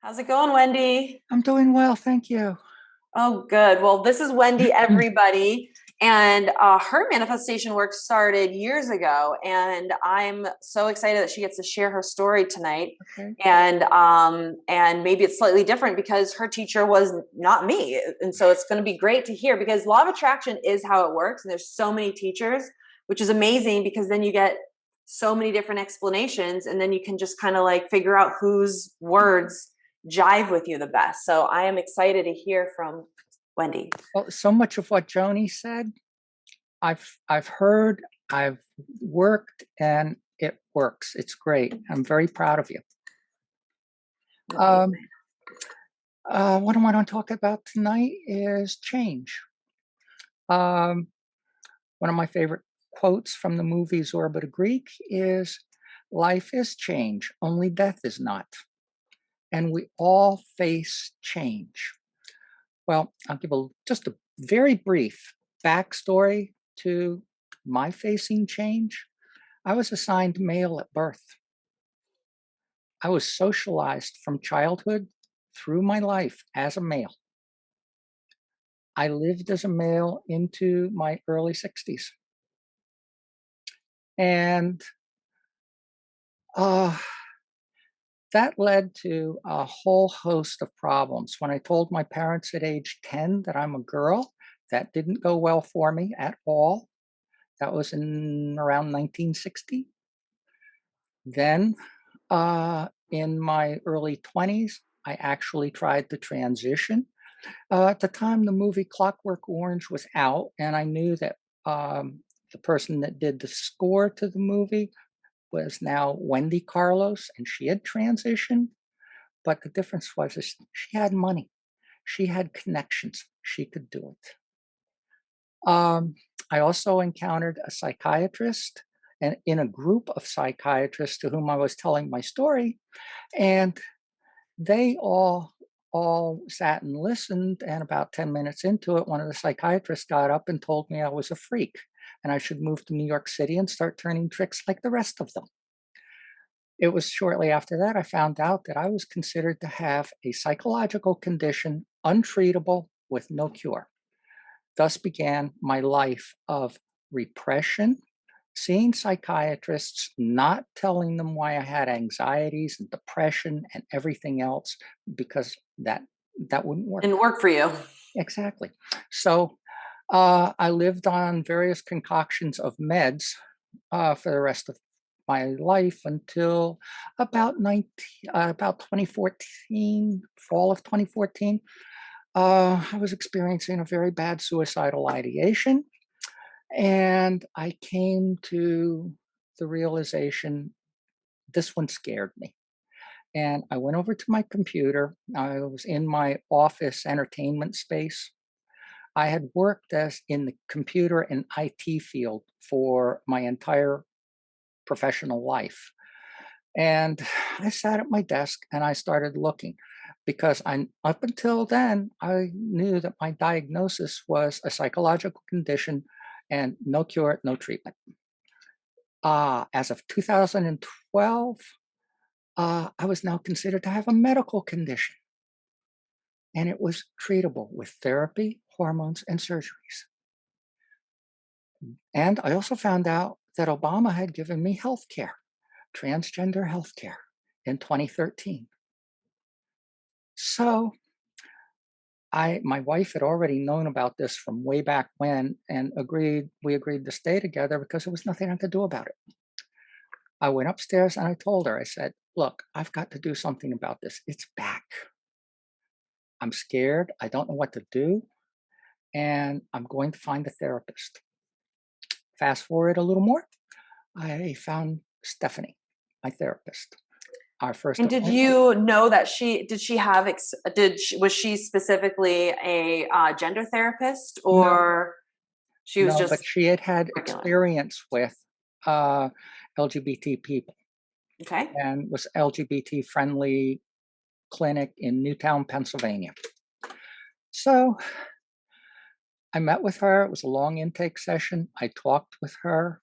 How's it going, Wendy? I'm doing well, thank you. Oh, good. Well, this is Wendy, everybody. And her manifestation work started years ago. And I'm so excited that she gets to share her story tonight. Okay. And maybe it's slightly different because her teacher was not me. And so it's going to be great to hear because law of attraction is how it works. And there's so many teachers, which is amazing because then you get so many different explanations and then you can just kind of like figure out whose words jive with you the best. So I am excited to hear from Wendy. Well, so much of what Joni said, I've heard, I've worked, and it works. It's great. I'm very proud of you. Um, what I want to talk about tonight is change. One of my favorite quotes from the movie Zorba the Greek is, "Life is change, only death is not." And we all face change. Well, I'll give just a very brief backstory to my facing change. I was assigned male at birth. I was socialized from childhood through my life as a male. I lived as a male into my early 60s. And uh, that led to a whole host of problems. When I told my parents at age 10 that I'm a girl, that didn't go well for me at all. That was in around 1960. Then, in my early 20s, I actually tried to transition. At the time, the movie Clockwork Orange was out, and I knew that the person that did the score to the movie was now Wendy Carlos, and she had transitioned. But the difference was is she had money, she had connections, she could do it. I also encountered a psychiatrist and in a group of psychiatrists to whom I was telling my story, and they all sat and listened. And about 10 minutes into it, one of the psychiatrists got up and told me I was a freak and I should move to New York City and start turning tricks like the rest of them. It was shortly after that I found out that I was considered to have a psychological condition untreatable with no cure. Thus began my life of repression, seeing psychiatrists, not telling them why I had anxieties and depression and everything else, because that wouldn't work. Didn't work for you. Exactly. So I lived on various concoctions of meds for the rest of my life until about 2014, fall of 2014. I was experiencing a very bad suicidal ideation, and I came to the realization this one scared me. And I went over to my computer. I was in my office entertainment space. I had worked as in the computer and IT field for my entire professional life. And I sat at my desk and I started looking because up until then, I knew that my diagnosis was a psychological condition and no cure, no treatment. As of 2012, I was now considered to have a medical condition, and it was treatable with therapy, hormones, and surgeries. And I also found out that Obama had given me health care, transgender health care, in 2013. So my wife had already known about this from way back when and we agreed to stay together because there was nothing I could do about it. I went upstairs and I told her, I said, "Look, I've got to do something about this. It's back. I'm scared. I don't know what to do. And I'm going to find a therapist." Fast forward a little more, I found Stephanie, my therapist. Our first And did appointment. you know that was she specifically a gender therapist No, or she was no, but just she had had regular? experience with uh, LGBT people Okay. and was LGBT friendly clinic in Newtown, Pennsylvania. So I met with her. It was a long intake session. I talked with her.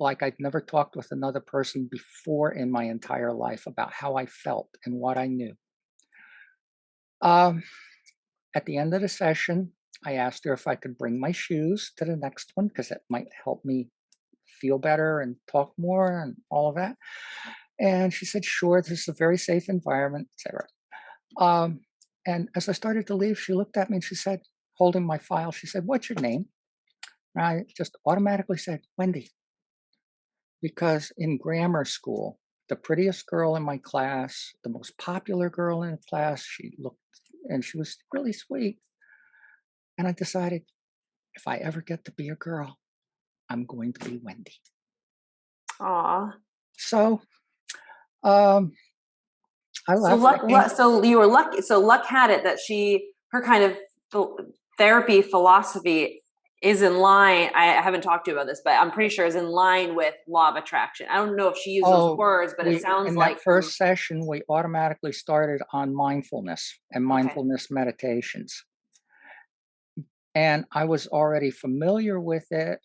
like I'd never talked with another person before in my entire life about how I felt and what I knew. Um, at the end of the session, I asked her if I could bring my shoes to the next one because it might help me feel better and talk more and all of that. And she said, "Sure, this is a very safe environment, etc." Um, and as I started to leave, she looked at me and she said, holding my file, she said, "What's your name?" And I just automatically said, "Wendy," because in grammar school, the prettiest girl in my class, the most popular girl in the class, she looked and she was really sweet. And I decided if I ever get to be a girl, I'm going to be Wendy. Aw. So um, I So left. I came. so you were lucky. So luck had it that her kind of therapy philosophy is in line. I haven't talked to you about this, but I'm pretty sure is in line with law of attraction. I don't know if she used those Oh, words, but it we sounds in like that from first session we automatically started on mindfulness and okay. mindfulness meditations. And I was already familiar with it.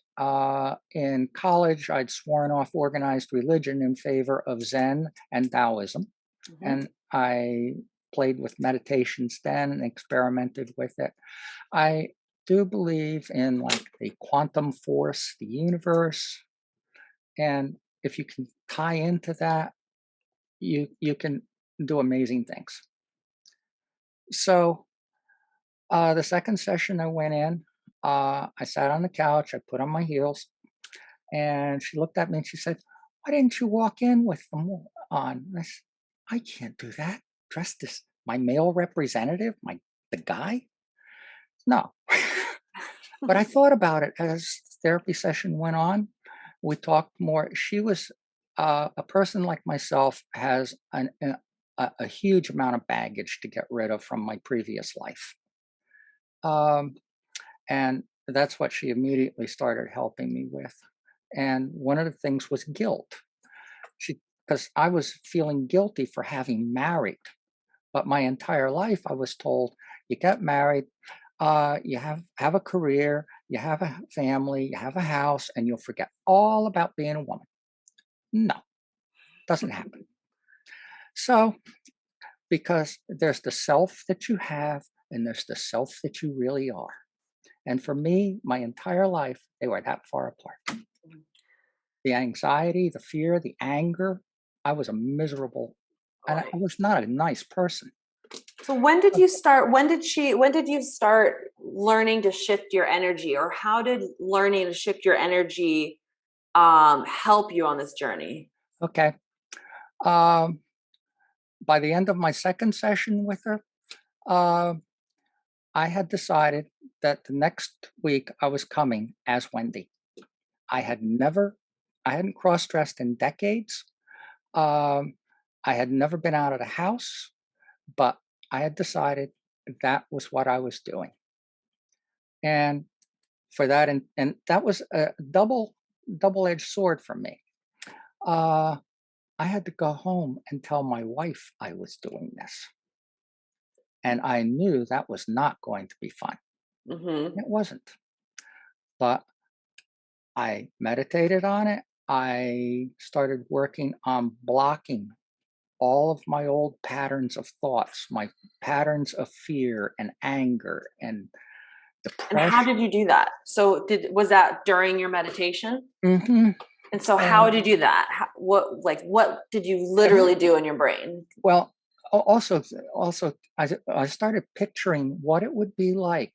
In college, I'd sworn off organized religion in favor of Zen and Taoism. Hmm. And I played with meditations then and experimented with it. I do believe in like the quantum force, the universe. And if you can tie into that, you can do amazing things. So the second session I went in, I sat on the couch, I put on my heels, and she looked at me and she said, "Why didn't you walk in with them on?" And I said, "I can't do that. Dressed as my male representative, the guy? No." But I thought about it as the therapy session went on. We talked more. She was a person like myself has a huge amount of baggage to get rid of from my previous life. Um, and that's what she immediately started helping me with. And one of the things was guilt. She, because I was feeling guilty for having married, but my entire life I was told, you get married, you have a career, you have a family, you have a house, and you'll forget all about being a woman. No, doesn't happen. So, because there's the self that you have, and there's the self that you really are. And for me, my entire life, they were that far apart. The anxiety, the fear, the anger, I was a miserable, and I was not a nice person. So when did you start? When did you start learning to shift your energy, or how did learning to shift your energy help you on this journey? Okay. Um, by the end of my second session with her, uh, I had decided that the next week I was coming as Wendy. I had never, I hadn't cross dressed in decades. Um, I had never been out of the house, but I had decided that was what I was doing. And for that, and that was a double-edged sword for me. Uh, I had to go home and tell my wife I was doing this. And I knew that was not going to be fun. Mm-hmm. It wasn't. But I meditated on it. I started working on blocking all of my old patterns of thoughts, my patterns of fear and anger and And how depression. did you do that? So was that during your meditation? Hmm. And so how And did you do that? What did you every literally do in your brain? well, also, I started picturing what it would be like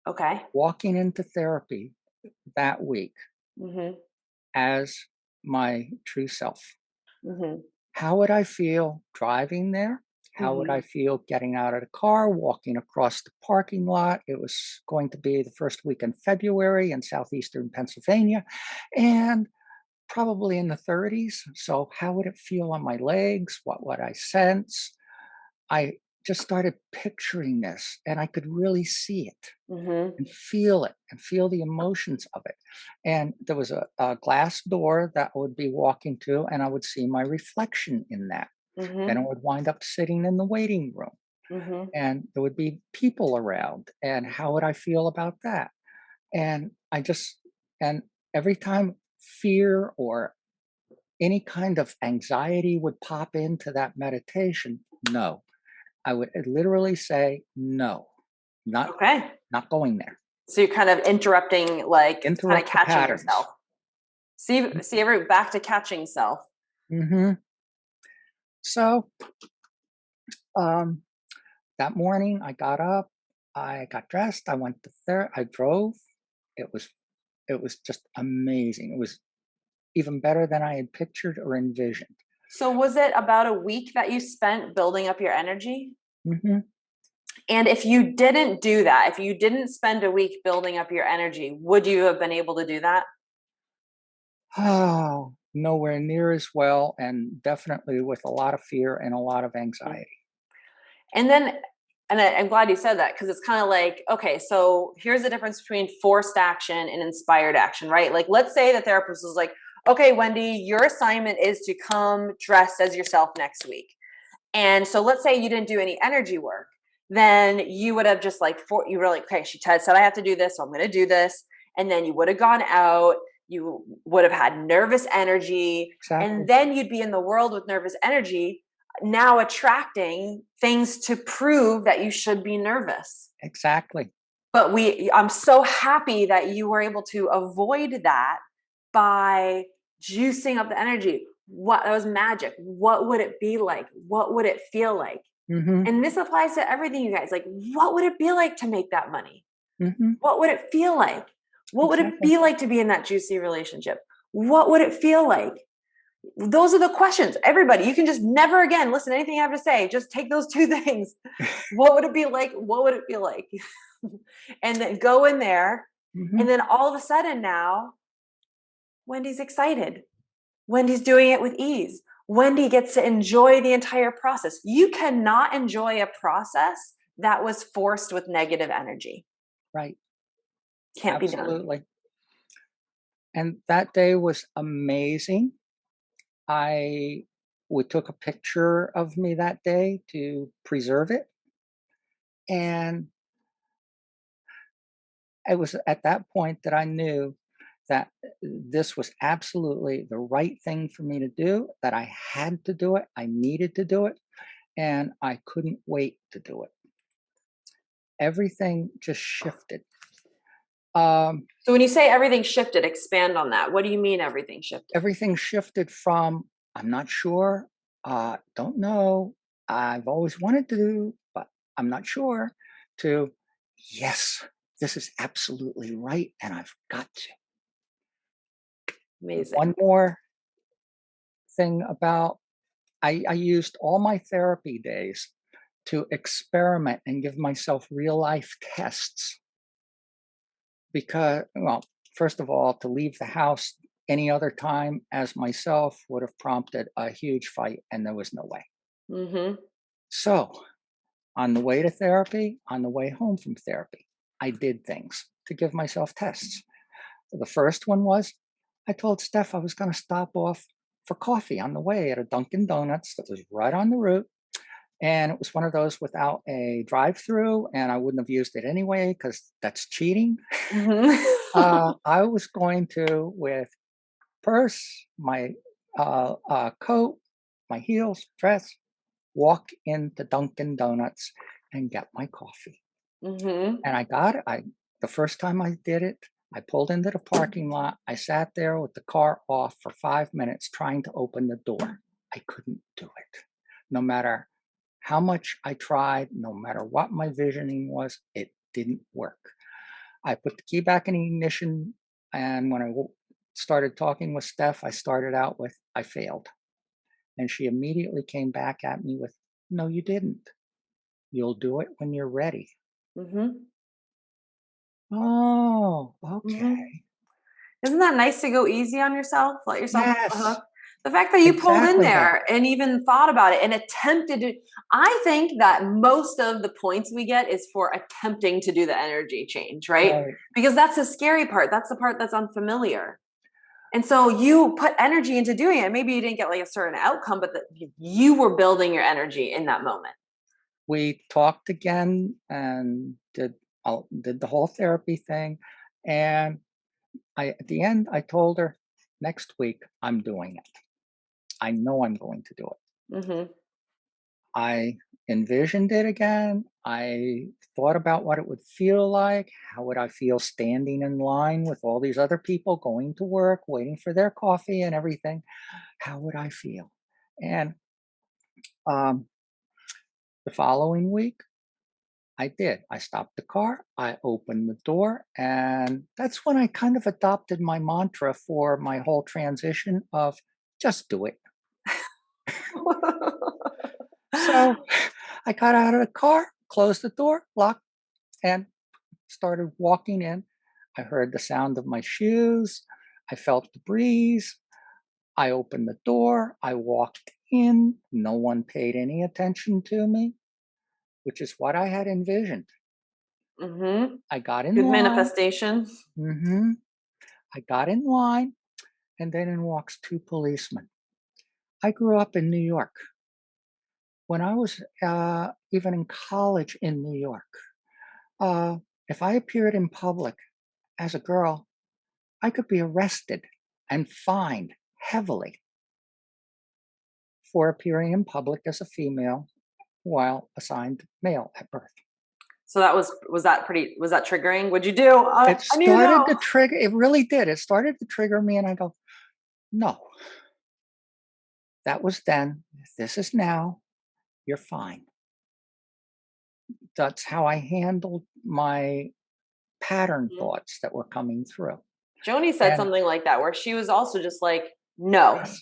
Okay. walking into therapy that week Mm-hmm. as my true self. Mm-hmm. How would I feel driving there? How would Mm-hmm. I feel getting out of the car, walking across the parking lot? It was going to be the first week in February in southeastern Pennsylvania and probably in the 30s. So, how would it feel on my legs? What would I sense? I just started picturing this and I could really see it Mm-hmm. and feel the emotions of it. And there was a glass door that I would be walking to, and I would see my reflection in that. Then I Mm-hmm. would wind up sitting in the waiting room, Mm-hmm. and there would be people around. And how would I feel about that? And I just, and every time fear or any kind of anxiety would pop into that meditation, no. I would literally say, no, not Okay. not going there. So you're kind of interrupting, like kind of Interrupt the catching yourself. patterns. See, every back to catching self. Mm-hmm. So um, that morning, I got up, I got dressed, I went to there, I drove. It was it was just amazing. It was even better than I had pictured or envisioned. So was it about a week that you spent building up your energy? Hmm. And if you didn't do that, if you didn't spend a week building up your energy, would you have been able to do that? Oh, nowhere near as well, and definitely with a lot of fear and a lot of Mm. anxiety. And then, I'm glad you said that, because it's kind of like, okay, so here's the difference between forced action and inspired action, right? Like, let's say the therapist was like, okay, Wendy, your assignment is to come dressed as yourself next week. And so let's say you didn't do any energy work, then you would have just like, you were like, okay, she said I have to do this, so I'm going to do this. And then you would have gone out, you would have had nervous energy, and Exactly. then you'd be in the world with nervous energy, now attracting things to prove that you should be nervous. Exactly. But I'm so happy that you were able to avoid that by juicing up the energy. What That was magic. What would it be like? What would it feel like? Hmm. And this applies to everything, you guys. Like, what would it be like to make that money? Hmm. What would it feel like? What would it Exactly. be like to be in that juicy relationship? What would it feel like? Those are the questions. Everybody, you can just never again listen to anything I have to say. Just take those two things. What would it be like? What would it feel like? And then go in there. Hmm. And then all of a sudden now, Wendy's excited. Wendy's doing it with ease. Wendy gets to enjoy the entire process. You cannot enjoy a process that was forced with negative energy. Right. Can't be done. Absolutely. And that day was amazing. I we took a picture of me that day to preserve it. And it was at that point that I knew that this was absolutely the right thing for me to do, that I had to do it, I needed to do it, and I couldn't wait to do it. Everything just shifted. Um, So when you say everything shifted, expand on that. What do you mean everything shifted? Everything shifted from I'm not sure, don't know, I've always wanted to do, but I'm not sure, to yes, this is absolutely right, and I've got to. Amazing. One more thing about I used all my therapy days to experiment and give myself real life tests because, well, first of all, to leave the house any other time as myself would have prompted a huge fight, and there was no way. Mm-hmm. So, on the way to therapy, on the way home from therapy, I did things to give myself tests. The first one was I told Steph I was going to stop off for coffee on the way at a Dunkin' Donuts that was right on the route. And it was one of those without a drive through, and I wouldn't have used it anyway because that's cheating. Mm-hmm. I was going to, with purse, my coat, my heels, dress, walk into Dunkin' Donuts and get my coffee. Mm-hmm. And I got it. The first time I did it, I pulled into the parking lot. I sat there with the car off for 5 minutes trying to open the door. I couldn't do it. No matter how much I tried, no matter what my visioning was, it didn't work. I put the key back in the ignition, and when I started talking with Steph, I started out with, I failed. And she immediately came back at me with, no, you didn't. You'll do it when you're ready. Mm-hmm. Oh, Mm-hmm. okay. Isn't that nice to go easy on yourself? Let yourself off the Yes, hook. The fact that you pulled in exactly that. there and even thought about it and attempted to, I think that most of the points we get is for attempting to do the energy change, right? Right. Because that's the scary part. That's the part that's unfamiliar. And so you put energy into doing it. Maybe you didn't get like a certain outcome, but you were building your energy in that moment. We talked again and did the whole therapy thing, and at the end I told her, next week I'm doing it. I know I'm going to do it. Mm-hmm. I envisioned it again. I thought about what it would feel like. How would I feel standing in line with all these other people going to work, waiting for their coffee and everything? How would I feel? And um, the following week, I did. I stopped the car, I opened the door, and that's when I kind of adopted my mantra for my whole transition of just do it. So I got out of the car, closed the door, locked, and started walking in. I heard the sound of my shoes. I felt the breeze. I opened the door. I walked in. No one paid any attention to me, which is what I had envisioned. Mm-hmm. I got in Good line. manifestation. hmm I got in line, and then in walks two policemen. I grew up in New York. When I was even in college in New York, uh, if I appeared in public as a girl, I could be arrested and fined heavily for appearing in public as a female while assigned male at birth. So that was that triggering? What'd you do? It I need to started to know. trigger, it really did. It started to trigger me, and I go, no, that was then. This is now. You're fine. That's how I handled my pattern Mhm. thoughts that were coming through. Joni said And something like that, where she was also just like, no. yes,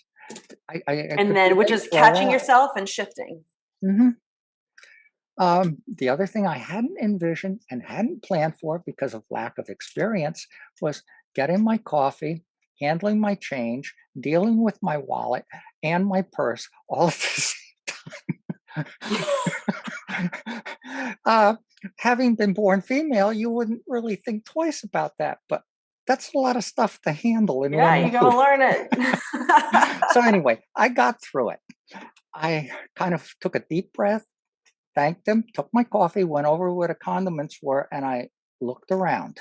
I And could then, which relate is to a catching lot. yourself and shifting. hmm the other thing I hadn't envisioned and hadn't planned for because of lack of experience was getting my coffee, handling my change, dealing with my wallet and my purse all at the same time. uh, Having been born female, you wouldn't really think twice about that, but that's a lot of stuff to handle in Yeah, one you gotta move. learn it. So, anyway, I got through it. I kind of took a deep breath, thanked them, took my coffee, went over where the condiments were, and I looked around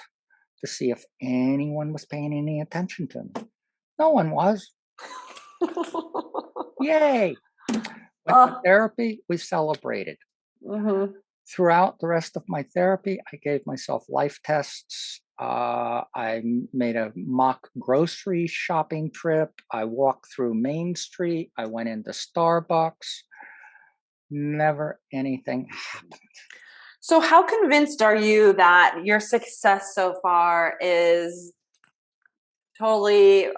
to see if anyone was paying any attention to me. No one was. Yay! Went to Oh, therapy, we celebrated. hmm. Throughout the rest of my therapy, I gave myself life tests. Made a mock grocery shopping trip. I walked through Main Street. I went into Starbucks. Never anything happened. So how convinced are you that your success so far is totally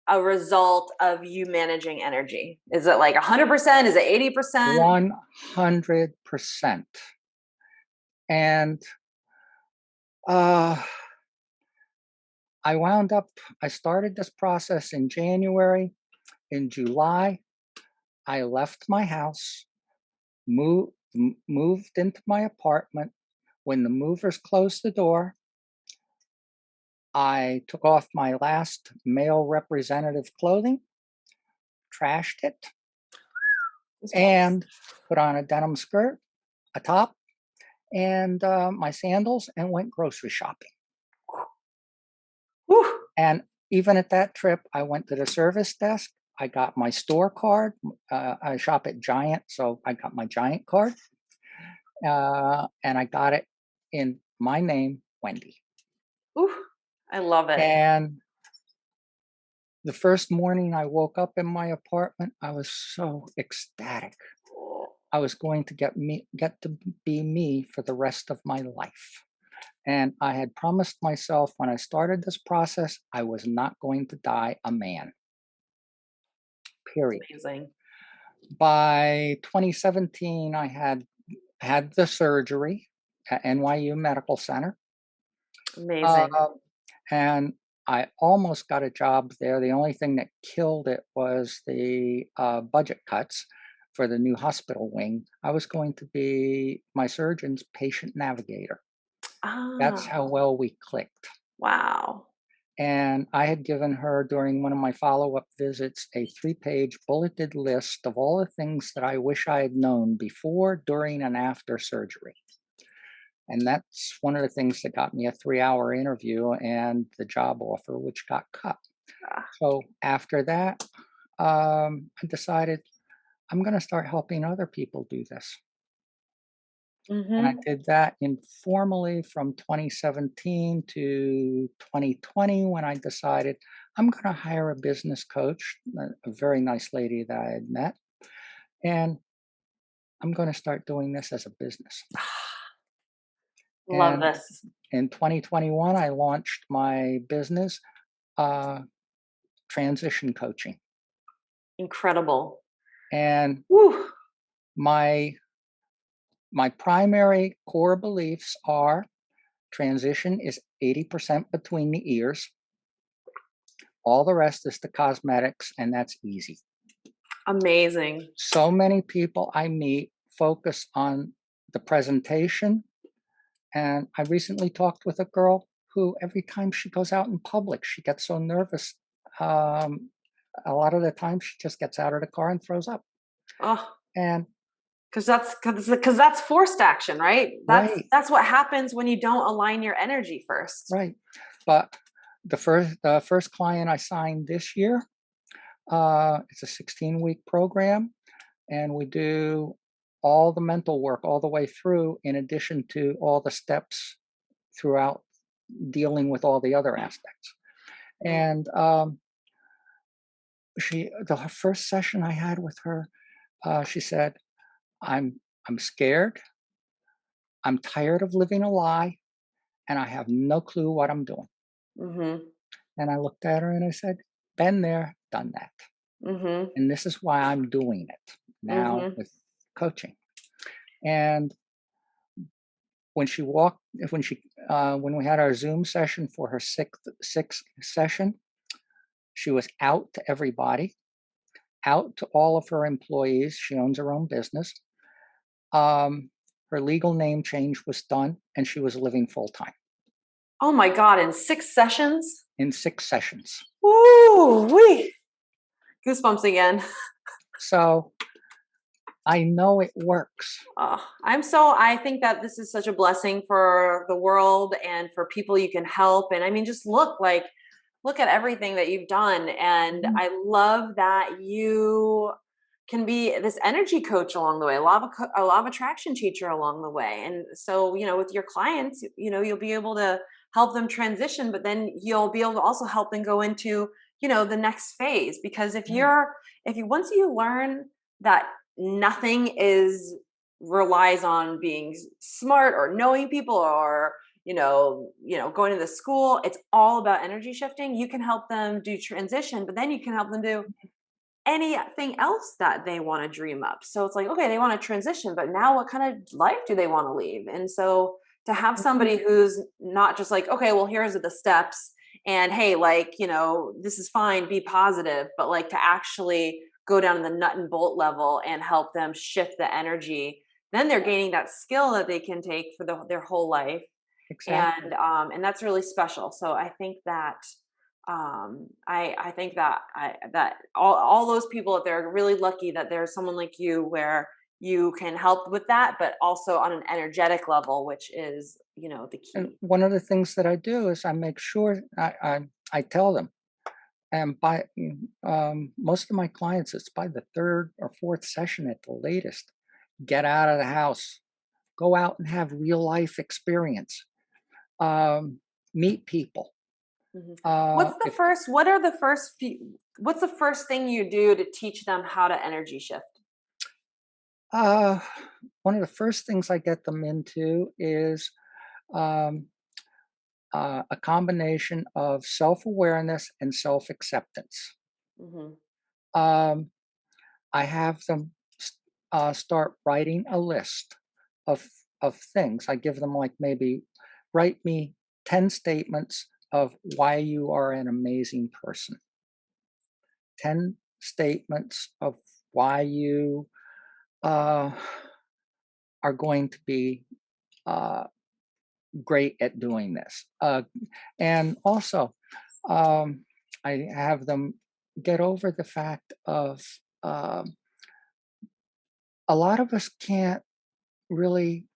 a result of you managing energy? Is it like 100%? Is it 80%? 100%. And uh, I started this process in January. In July, I left my house, moved into my apartment. When the movers closed the door, I took off my last male representative clothing, trashed it, and put on a denim skirt, a top, and my sandals, and went grocery shopping. Whew. And even at that trip, I went to the service desk. I got my store card. I shop at Giant, so I got my Giant card, and I got it in my name, Wendy. Whew. I love it. And the first morning I woke up in my apartment, I was so ecstatic. I was going to get to be me for the rest of my life. And I had promised myself when I started this process, I was not going to die a man. Period. Amazing. By 2017, I had the surgery at NYU Medical Center. Uh, Amazing. and I almost got a job there. The only thing that killed it was the budget cuts for the new hospital wing. I was going to be my surgeon's patient navigator. That's Ah, how well we clicked. wow. And I had given her during one of my follow up visits a 3-page bulleted list of all the things that I wish I had known before, during, and after surgery. And that's one of the things that got me a 3-hour interview and the job offer, which got cut. Ah, So after that, I decided I'm going to start helping other people do this. And I mhm. did that informally from 2017 to 2020 when I decided I'm going to hire a business coach, a very nice lady that I had met, and I'm going to start doing this as a business. Love And this. in 2021, I launched my business, uh, transition coaching. Incredible. And Woo. my my primary core beliefs are transition is 80% between the ears. All the rest is the cosmetics, and that's easy. Amazing. So many people I meet focus on the presentation. And I recently talked with a girl who, every time she goes out in public, she gets so nervous. Um, a lot of the time, she just gets out of the car and throws up. Oh, And because that's forced action, right? right, That's what happens when you don't align your energy first. right. But the first client I signed this year, it's a 16-week program, and we do all the mental work all the way through, in addition to all the steps throughout dealing with all the other aspects. Mm. And the first session I had with her, she said, I'm scared, I'm tired of living a lie, and I have no clue what I'm doing." Mhm. And I looked at her and I said, "Been there, done that. Mhm. And this is why I'm doing it now Mhm. with coaching." And when she walked, when we had our Zoom session for her sixth session, she was out to everybody, out to all of her employees. She owns her own business. Her legal name change was done, and she was living full time Oh my god, in 6 sessions? in 6 sessions. Woo wee. Goosebumps again. So I know it works. I think that this is such a blessing for the world and for people you can help. And I mean, just look at everything that you've done. And Mhm. I love that you can be this energy coach along the way, a law of attraction teacher along the way. And so, with your clients, you'll be able to help them transition, but then you'll be able to also help them go into, the next phase. Because Right. if you, once you learn that nothing is relies on being smart or knowing people or going to the school, it's all about energy shifting. You can help them do transition, but then you can help them do anything else that they want to dream up. So it's like, okay, they want to transition, but now what kind of life do they want to leave? And so to have Mhm. somebody who's not just like, okay, well, here's the steps, and hey, like, this is fine, be positive, but like to actually go down to the nut and bolt level and help them shift the energy, then they're gaining that skill that they can take for their whole life. Exactly. And that's really special. So I think that I think that that all those people out there are really lucky that there's someone like you where you can help with that, but also on an energetic level, which is the And key. one of the things that I do is I make sure I tell them, and most of my clients, it's by the third or fourth session at the latest. Get out of the house, go out and have real life experience, meet people. Mhm. If What's the first thing you do to teach them how to energy shift? uh, One of the first things I get them into is um, a combination of self awareness and self acceptance. Hmm. Um, I have them start writing a list of things. I give them, like, maybe write me 10 statements of why you are an amazing person. 10 statements of why you uh, are going to be uh, great at doing this. And also, um, I have them get over the fact of um, a lot of us can't really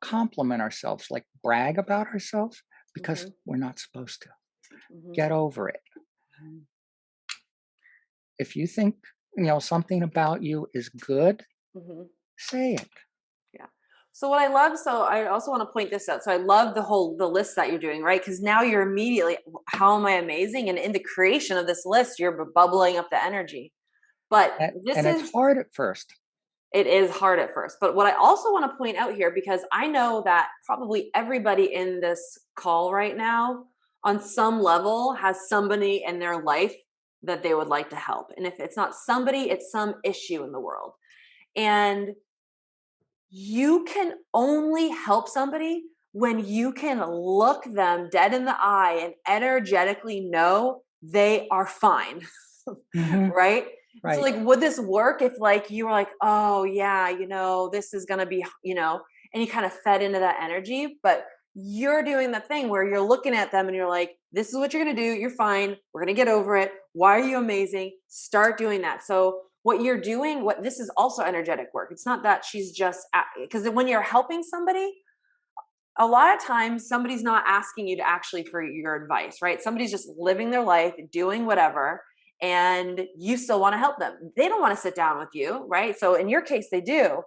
compliment ourselves, like brag about ourselves, because Hmm. we're not supposed to. Hmm. Get over it. Mm. If you think, something about you is good, Mhm. say it. Yeah. So what I love, so I also want to point this out. So I love the list that you're doing, right? Because now you're immediately, how am I amazing? And in the creation of this list, you're bubbling up the energy. But this And it's is, hard at first. it is hard at first. But what I also want to point out here, because I know that probably everybody in this call right now, on some level, has somebody in their life that they would like to help. And if it's not somebody, it's some issue in the world. And you can only help somebody when you can look them dead in the eye and energetically know they are fine. Hmm. Right? So Right. like, would this work if like you were like, oh yeah, this is gonna be, and you kind of fed into that energy, but you're doing the thing where you're looking at them and you're like, this is what you're gonna do, you're fine, we're gonna get over it. Why are you amazing? Start doing that. So what you're doing, what this is also energetic work. It's not that she's just, because when you're helping somebody, a lot of times somebody's not asking you to actually for your advice, right? Somebody's just living their life, doing whatever, and you still want to help them. They don't want to sit down with you, right? So in your case, they do,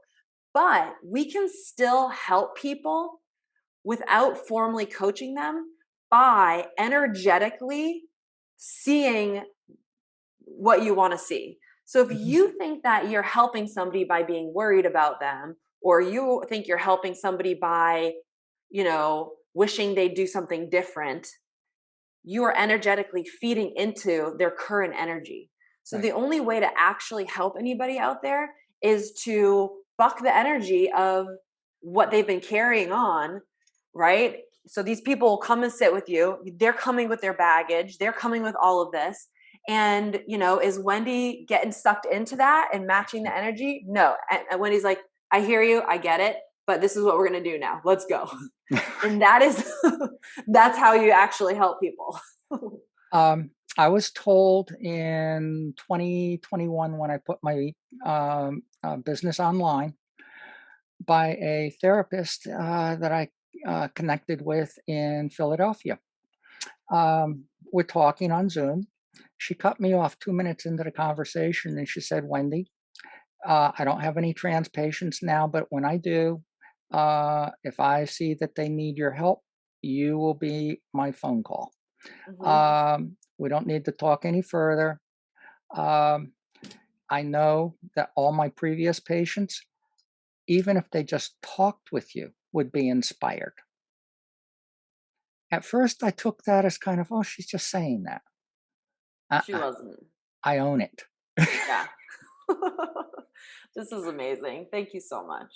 but we can still help people without formally coaching them by energetically seeing what you want to see. So if Hmm. you think that you're helping somebody by being worried about them, or you think you're helping somebody by, wishing they do something different, you are energetically feeding into their current energy. So Right. the only way to actually help anybody out there is to buck the energy of what they've been carrying on, right? So these people will come and sit with you. They're coming with their baggage. They're coming with all of this. And, is Wendy getting sucked into that and matching the energy? No. And Wendy's like, I hear you. I get it. But this is what we're going to do now. Let's go. And that is, that's how you actually help people. I was told in 2021 when I put my business online by a therapist that I connected with in Philadelphia. We're talking on Zoom. She cut me off 2 minutes into the conversation and she said, Wendy, I don't have any trans patients now, but when I do, if I see that they need your help, you will be my phone call. Mhm. We don't need to talk any further. Um, I know that all my previous patients, even if they just talked with you, would be inspired. At first, I took that as kind of, oh, she's just saying that. She Uh-uh, wasn't. I own it. Yeah. This is amazing. Thank you so much.